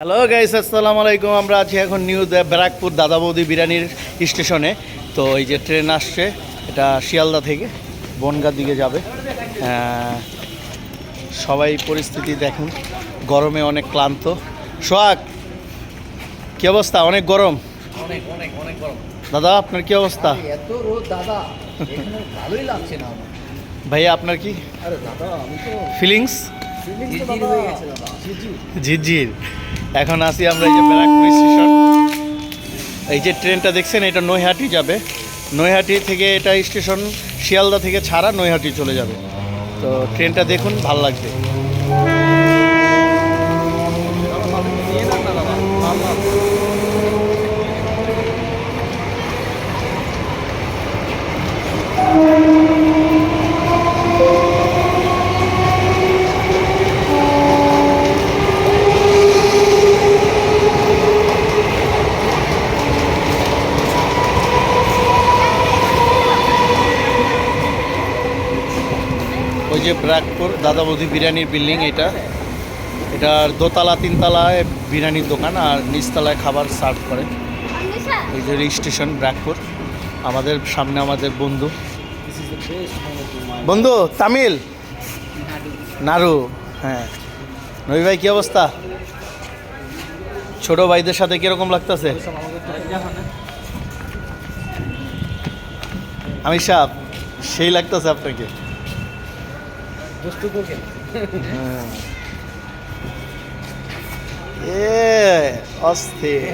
Hello guys, আসসালামু আলাইকুম। আমরা আছি এখন নিউ ব্যারাকপুর দাদা বৌদি বিরিয়ানির স্টেশনে। তো এই যে ট্রেন আসছে, এটা শিয়ালদা থেকে বনগাঁ দিকে যাবে। সবাই পরিস্থিতি দেখুন, গরমে অনেক ক্লান্ত। সোহাগ, কি অবস্থা? অনেক গরম। অনেক অনেক অনেক গরম দাদা, আপনার কি অবস্থা? এত রোদ দাদা, এখানে ভালোই লাগছে না আমার। ভাইয়া, আপনার কি আরে দাদা, আমি তো ফিলিংস? ঝিরঝির হয়ে গেছে দাদা, ঝিরঝির। ঝিরঝির। এখন আসি আমরা এই যে ব্যারাকপুর স্টেশন। এই যে ট্রেনটা দেখছেন, এটা নৈহাটি যাবে। নৈহাটি থেকে এটা স্টেশন শিয়ালদা থেকে ছাড়া নৈহাটি চলে যাবে। তো ট্রেনটা দেখুন, ভাল লাগবে। ওই যে ব্যারাকপুর দাদা বৌদি বিরিয়ানির বিল্ডিং, এটার দোতলা তিনতলায় বিরিয়ানির দোকান, আর নিচতলায় খাবার সার্ভ করে। এই যে স্টেশন ব্যারাকপুর। আমাদের সামনে আমাদের বন্ধু তামিল নাড়ু। হ্যাঁ, নবী ভাই, কি অবস্থা? ছোট ভাইদের সাথে কিরকম লাগতেছে? আমি সাহেব, সেই লাগতেছে আপনাকে? এ অস্থির।